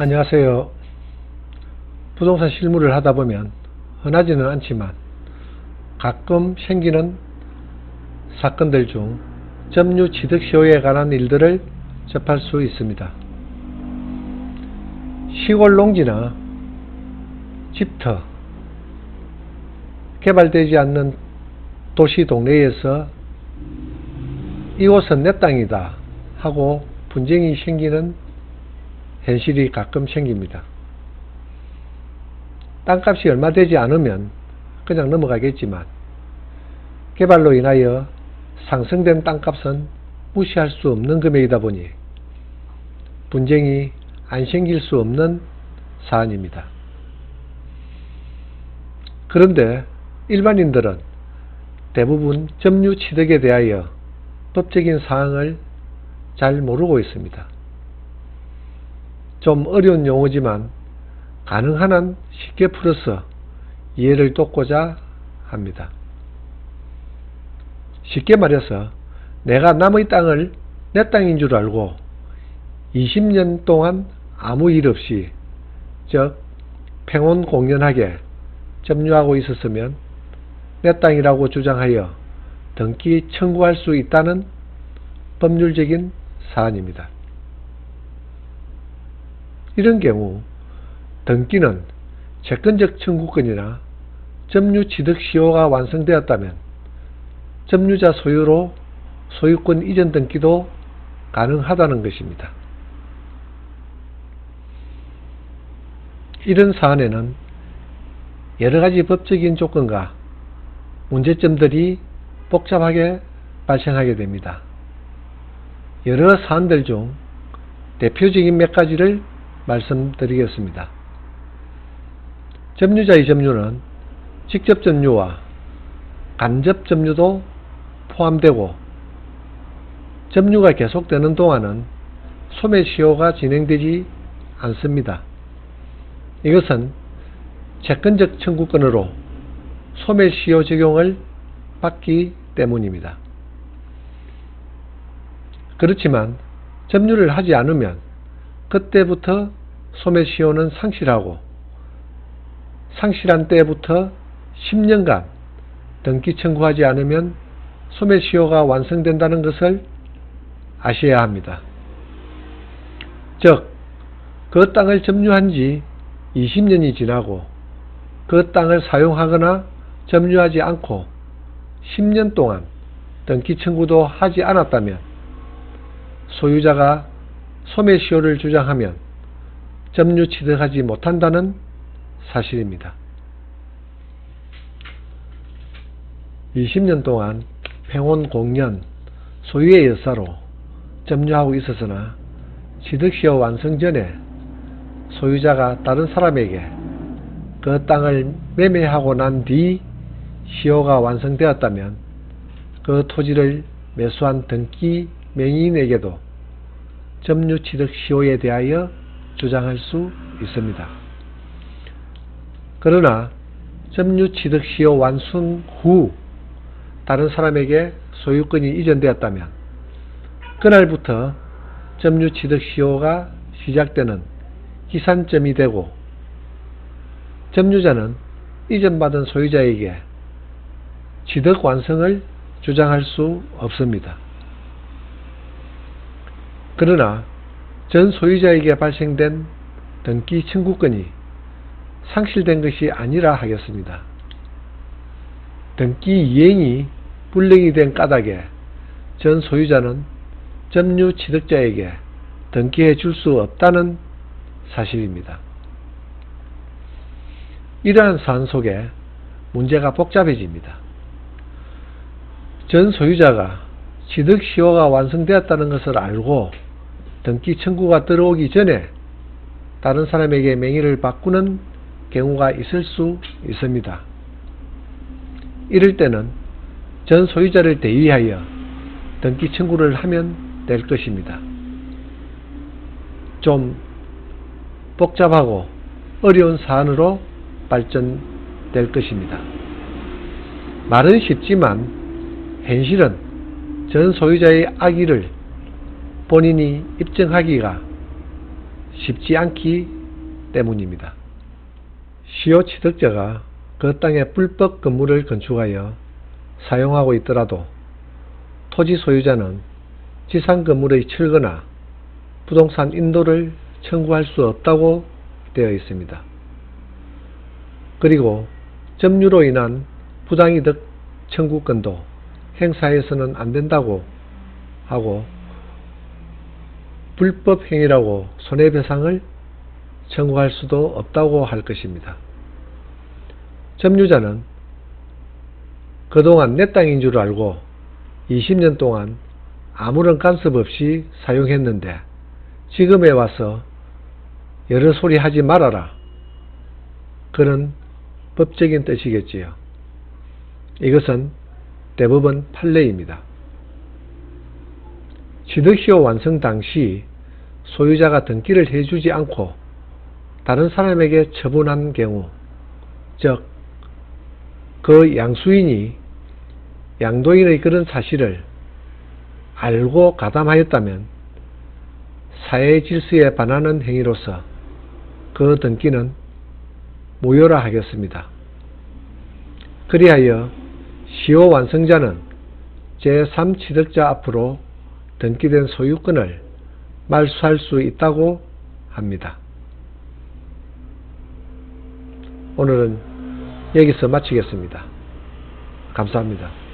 안녕하세요. 부동산 실무를 하다 보면 흔하지는 않지만 가끔 생기는 사건들 중 점유 취득 시효에 관한 일들을 접할 수 있습니다. 시골 농지나 집터, 개발되지 않는 도시 동네에서 이곳은 내 땅이다 하고 분쟁이 생기는 현실이 가끔 생깁니다. 땅값이 얼마 되지 않으면 그냥 넘어가겠지만 개발로 인하여 상승된 땅값은 무시할 수 없는 금액이다 보니 분쟁이 안 생길 수 없는 사안입니다. 그런데 일반인들은 대부분 점유 취득에 대하여 법적인 사항을 잘 모르고 있습니다. 좀 어려운 용어지만 가능한 한 쉽게 풀어서 이해를 돕고자 합니다. 쉽게 말해서 내가 남의 땅을 내 땅인 줄 알고 20년 동안 아무 일 없이, 즉 평온공연하게 점유하고 있었으면 내 땅이라고 주장하여 등기 청구할 수 있다는 법률적인 사안입니다. 이런 경우 등기는 채권적 청구권이나 점유 취득 시효가 완성되었다면 점유자 소유로 소유권 이전 등기도 가능하다는 것입니다. 이런 사안에는 여러가지 법적인 조건과 문제점들이 복잡하게 발생하게 됩니다. 여러 사안들 중 대표적인 몇 가지를 말씀드리겠습니다. 점유자의 점유는 직접 점유와 간접 점유도 포함되고 점유가 계속되는 동안은 소매시효가 진행되지 않습니다. 이것은 채권적 청구권으로 소매시효 적용을 받기 때문입니다. 그렇지만 점유를 하지 않으면 그때부터 소매시효는 상실하고 상실한 때부터 10년간 등기 청구하지 않으면 소매시효가 완성된다는 것을 아셔야 합니다. 즉, 그 땅을 점유한 지 20년이 지나고 그 땅을 사용하거나 점유하지 않고 10년 동안 등기 청구도 하지 않았다면 소유자가 소매시효를 주장하면 점유 취득하지 못한다는 사실입니다. 20년 동안 평온공연, 소유의 여사로 점유하고 있었으나 취득시효 완성 전에 소유자가 다른 사람에게 그 땅을 매매하고 난 뒤 시효가 완성되었다면 그 토지를 매수한 등기 명의인에게도 점유 취득 시효에 대하여 주장할 수 있습니다. 그러나 점유 취득 시효 완성 후 다른 사람에게 소유권이 이전되었다면 그날부터 점유 취득 시효가 시작되는 기산점이 되고 점유자는 이전받은 소유자에게 취득 완성을 주장할 수 없습니다. 그러나 전 소유자에게 발생된 등기 청구권이 상실된 것이 아니라 하겠습니다. 등기 이행이 불능이 된 까닭에 전 소유자는 점유 취득자에게 등기해 줄 수 없다는 사실입니다. 이러한 사안 속에 문제가 복잡해집니다. 전 소유자가 취득 시효가 완성되었다는 것을 알고 등기 청구가 들어오기 전에 다른 사람에게 명의를 바꾸는 경우가 있을 수 있습니다. 이럴 때는 전 소유자를 대의하여 등기 청구를 하면 될 것입니다. 좀 복잡하고 어려운 사안으로 발전될 것입니다. 말은 쉽지만 현실은 전 소유자의 악의를 본인이 입증하기가 쉽지 않기 때문입니다. 시효 취득자가 그 땅에 불법 건물을 건축하여 사용하고 있더라도 토지 소유자는 지상 건물의 철거나 부동산 인도를 청구할 수 없다고 되어 있습니다. 그리고 점유로 인한 부당이득 청구권도 행사해서는 안 된다고 하고 불법 행위라고 손해배상을 청구할 수도 없다고 할 것입니다. 점유자는 그동안 내 땅인 줄 알고 20년 동안 아무런 간섭 없이 사용했는데 지금에 와서 여러 소리 하지 말아라, 그런 법적인 뜻이겠지요. 이것은 대법원 판례입니다. 취득시효 완성 당시 소유자가 등기를 해주지 않고 다른 사람에게 처분한 경우, 즉 그 양수인이 양도인의 그런 사실을 알고 가담하였다면 사회 질서에 반하는 행위로서 그 등기는 무효라 하겠습니다. 그리하여 시효 완성자는 제3취득자 앞으로 등기된 소유권을 말소할 수 있다고 합니다. 오늘은 여기서 마치겠습니다. 감사합니다.